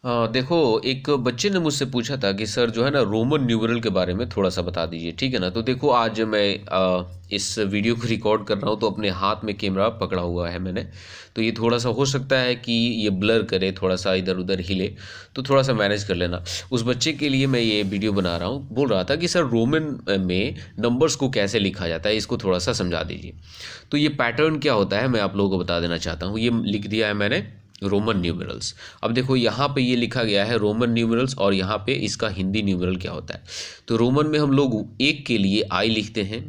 देखो, एक बच्चे ने मुझसे पूछा था कि सर जो है ना रोमन न्यूमरल के बारे में थोड़ा सा बता दीजिए, ठीक है ना। तो देखो, आज मैं इस वीडियो को रिकॉर्ड कर रहा हूँ तो अपने हाथ में कैमरा पकड़ा हुआ है मैंने। तो ये थोड़ा सा हो सकता है कि ये ब्लर करे, थोड़ा सा इधर उधर हिले, तो थोड़ा सा मैनेज कर लेना। उस बच्चे के लिए मैं ये वीडियो बना रहा हूँ। बोल रहा था कि सर रोमन में नंबर्स को कैसे लिखा जाता है, इसको थोड़ा सा समझा दीजिए। तो ये पैटर्न क्या होता है मैं आप लोगों को बता देना चाहता हूँ। ये लिख दिया है मैंने, रोमन न्यूमरल्स। अब देखो, यहाँ पे ये लिखा गया है रोमन न्यूमरल्स, और यहाँ पे इसका हिंदी न्यूमरल क्या होता है। तो रोमन में हम लोग 1 के लिए आई लिखते हैं,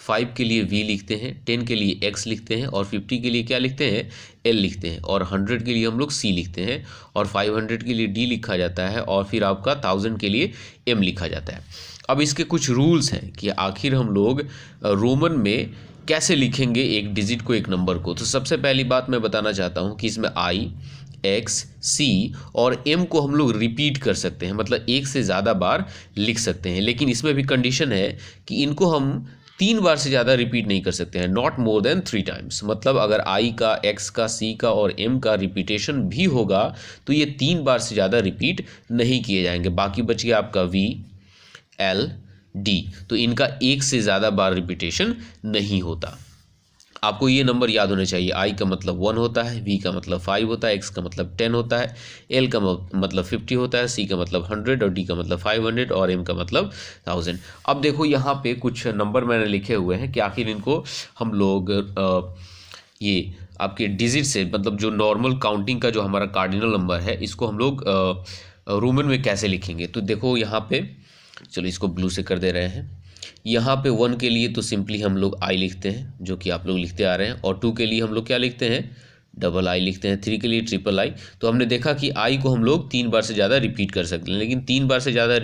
5 के लिए वी लिखते हैं, 10 के लिए एक्स लिखते हैं, और 50 के लिए क्या लिखते हैं, एल लिखते हैं, और 100 के लिए हम लोग सी लिखते हैं, और 500 के लिए डी लिखा जाता है, और फिर आपका 1000 के लिए एम लिखा जाता है। अब इसके कुछ रूल्स हैं कि आखिर हम लोग रोमन में कैसे लिखेंगे एक डिजिट को, एक नंबर को। तो सबसे पहली बात मैं बताना चाहता हूँ कि इसमें आई, एक्स, सी और एम को हम लोग रिपीट कर सकते हैं, मतलब एक से ज़्यादा बार लिख सकते हैं। लेकिन इसमें भी कंडीशन है कि इनको हम 3 बार से ज़्यादा रिपीट नहीं कर सकते हैं, नॉट मोर देन 3 टाइम्स। मतलब अगर आई का, एक्स का, सी का और एम का रिपीटेशन भी होगा तो ये 3 बार से ज़्यादा रिपीट नहीं किए जाएंगे। बाकी बच गया आपका वी, एल, डी, तो इनका एक से ज़्यादा बार रिपीटेशन नहीं होता। आपको ये नंबर याद होने चाहिए। आई का मतलब 1 होता है, वी का मतलब 5 होता है, एक्स का मतलब 10 होता है, एल का मतलब 50 होता है, सी का मतलब 100 और डी का मतलब 500 और एम का मतलब 1000। अब देखो, यहाँ पे कुछ नंबर मैंने लिखे हुए हैं कि आखिर इनको हम लोग ये आपके डिजिट से, मतलब जो नॉर्मल काउंटिंग का जो हमारा कार्डिनल नंबर है, इसको हम लोग रोमन में कैसे लिखेंगे। तो देखो यहाँ पे, चलो इसको ब्लू से कर दे रहे हैं। यहाँ पे 1 के लिए तो सिंपली हम लोग आई लिखते हैं, जो कि आप लोग लिखते आ रहे हैं, और 2 के लिए हम लोग क्या लिखते हैं, डबल आई लिखते हैं, 3 के लिए ट्रिपल आई। तो हमने देखा कि आई को हम लोग 3 बार से ज़्यादा रिपीट कर सकते हैं, लेकिन 3 बार से ज़्यादा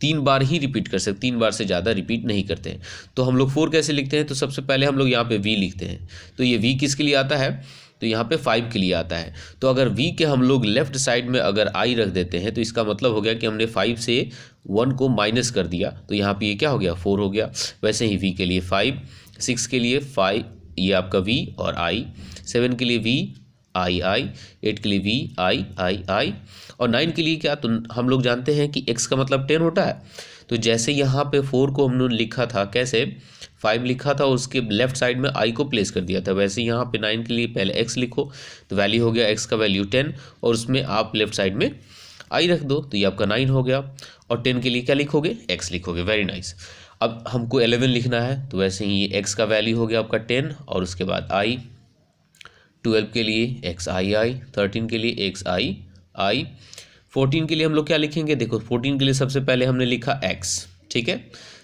3 बार ही रिपीट कर सकते, 3 बार से ज़्यादा रिपीट नहीं करते हैं। तो हम लोग 4 कैसे लिखते हैं, तो सबसे पहले हम लोग यहाँ पे वी लिखते हैं। तो ये वी किसके लिए आता है, तो यहाँ पे 5 के लिए आता है। तो अगर v के हम लोग लेफ्ट साइड में अगर i रख देते हैं तो इसका मतलब हो गया कि हमने 5 से 1 को माइनस कर दिया, तो यहाँ पे ये क्या हो गया, 4 हो गया। वैसे ही v के लिए 5, 6 के लिए 5, ये आपका v और i, 7 के लिए v, i, 8 के लिए v, i, और 9 के लिए क्या, तो हम लोग जानते हैं कि x का मतलब 10 होता है। तो जैसे यहाँ पे 4 को हमने लिखा था, कैसे 5 लिखा था, उसके लेफ्ट साइड में i को प्लेस कर दिया था, वैसे यहाँ पे 9 के लिए पहले x लिखो, तो वैल्यू हो गया x का वैल्यू 10, और उसमें आप लेफ्ट साइड में i रख दो, तो ये आपका 9 हो गया। और 10 के लिए क्या लिखोगे, x लिखोगे। Very nice. अब हमको 11 लिखना है, तो वैसे ही ये x का वैल्यू हो गया आपका 10, और उसके बाद i। 12 के लिए x i, 13 के लिए x i। 14 के लिए हम लोग क्या लिखेंगे, देखो 14 के लिए सबसे पहले हमने लिखा x, ठीक है,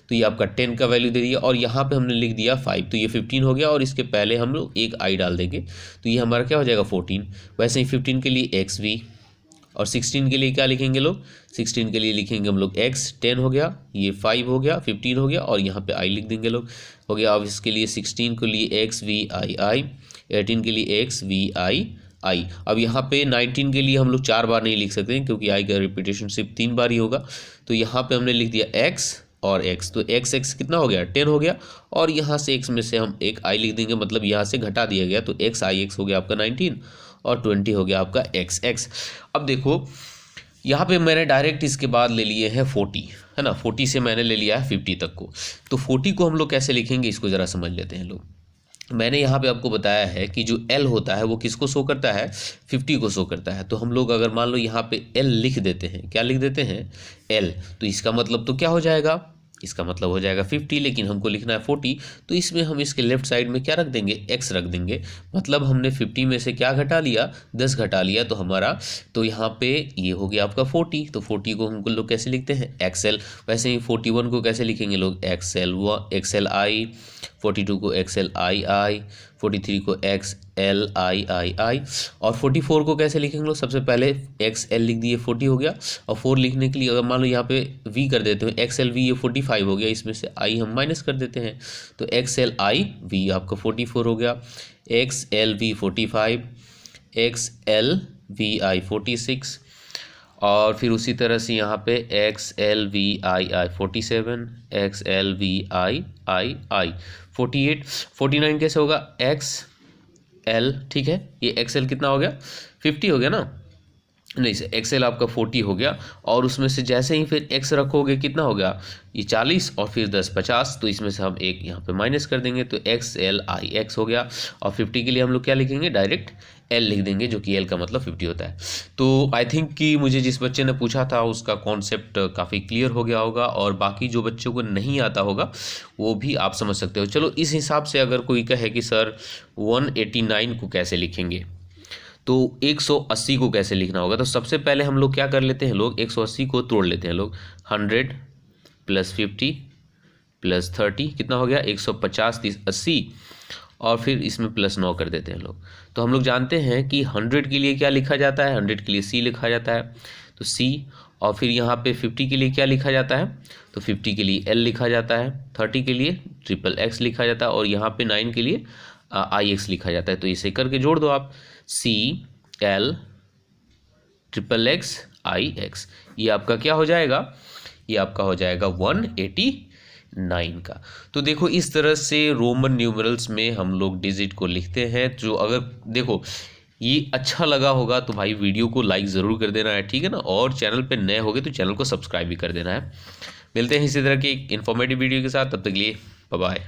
तो ये आपका 10 का वैल्यू दे दिया, और यहाँ पे हमने लिख दिया 5, तो ये 15 हो गया, और इसके पहले हम लोग एक i डाल देंगे, तो ये हमारा क्या हो जाएगा 14। वैसे ही 15 के लिए xv, और 16 के लिए क्या लिखेंगे लोग, 16 के लिए लिखेंगे हम लोग x, 10 हो गया, ये 5 हो गया, 15 हो गया, और यहाँ पे i लिख देंगे लोग, हो गया। अब इसके लिए 16 के लिए xv i, 18 के लिए xv i। अब यहाँ पे 19 के लिए हम लोग 4 बार नहीं लिख सकते हैं, क्योंकि i का रिपीटेशन सिर्फ 3 बार ही होगा। तो यहाँ पे हमने लिख दिया x और x, तो x कितना हो गया, 10 हो गया, और यहाँ से x में से हम एक i लिख देंगे, मतलब यहाँ से घटा दिया गया, तो x i x हो गया आपका 19, और 20 हो गया आपका x। अब देखो, यहाँ पे मैंने डायरेक्ट इसके बाद ले लिए हैं 40, है ना, 40 से मैंने ले लिया है 50 तक को। तो 40 को हम लोग कैसे लिखेंगे, इसको ज़रा समझ लेते हैं लोग। मैंने यहाँ पे आपको बताया है कि जो L होता है वो किसको शो करता है, 50 को शो करता है। तो हम लोग अगर मान लो यहाँ पे L लिख देते हैं, क्या लिख देते हैं, L, तो इसका मतलब तो क्या हो जाएगा, इसका मतलब हो जाएगा 50, लेकिन हमको लिखना है 40, तो इसमें हम इसके लेफ्ट साइड में क्या रख देंगे, x रख देंगे। मतलब हमने 50 में से क्या घटा लिया, 10 घटा लिया, तो हमारा, तो यहाँ पे ये हो गया आपका 40। तो 40 को हम लोग कैसे लिखते हैं, XL। वैसे ही 41 को कैसे लिखेंगे लोग, XLI, 42 को XLI, 43 को XLI, और 44 को कैसे लिखेंगे लोग, सबसे पहले XL लिख दिए, 40 हो गया, और 4 लिखने के लिए अगर मान लो यहाँ पे V कर देते हैं, XLV, ये 45 हो गया, इसमें से I हम माइनस कर देते हैं, तो XLIV आपका 44 हो गया, XLV 45, XLVI 46, और फिर उसी तरह से यहाँ पे XLVII 47, XLVII 48, 49 कैसे होगा, XL, ठीक है, ये XL कितना हो गया, 50 हो गया ना, नहीं सर, एक्सएल आपका 40 हो गया, और उसमें से जैसे ही फिर एक्स रखोगे कितना हो गया, ये 40 और फिर 10 50, तो इसमें से हम एक यहाँ पे माइनस कर देंगे, तो एक्स एल आई एक्स हो गया। और 50 के लिए हम लोग क्या लिखेंगे, डायरेक्ट एल लिख देंगे, जो कि एल का मतलब 50 होता है। तो आई थिंक कि मुझे जिस बच्चे ने पूछा था उसका कॉन्सेप्ट काफ़ी क्लियर हो गया होगा, और बाकी जो बच्चों को नहीं आता होगा वो भी आप समझ सकते हो। चलो इस हिसाब से अगर कोई कहे कि सर 189 को कैसे लिखेंगे, तो 180 को कैसे लिखना होगा, तो सबसे पहले हम लोग क्या कर लेते हैं, लोग 180 को तोड़ लेते हैं लोग। 100 + 50 + 30 कितना हो गया, 150 30 80, और फिर इसमें +9 कर देते हैं लोग। तो हम लोग जानते हैं कि 100 के लिए क्या लिखा जाता है, 100 के लिए C लिखा जाता है, तो C। और फिर यहाँ पे 50 के लिए क्या लिखा जाता है, तो 50 के लिए L लिखा जाता है, 30 के लिए XXX लिखा जाता है, और यहाँ पे 9 के लिए IX लिखा जाता है। तो इसे करके जोड़ दो आप, C L XXX IX, ये आपका क्या हो जाएगा, ये आपका हो जाएगा 189 का। तो देखो इस तरह से रोमन न्यूमरल्स में हम लोग डिजिट को लिखते हैं। जो अगर देखो ये अच्छा लगा होगा तो भाई वीडियो को लाइक ज़रूर कर देना है, ठीक है ना, और चैनल पे नए होगे तो चैनल को सब्सक्राइब भी कर देना है। मिलते हैं इसी तरह की इन्फॉर्मेटिव वीडियो के साथ, तब तक के लिए बाय बाय।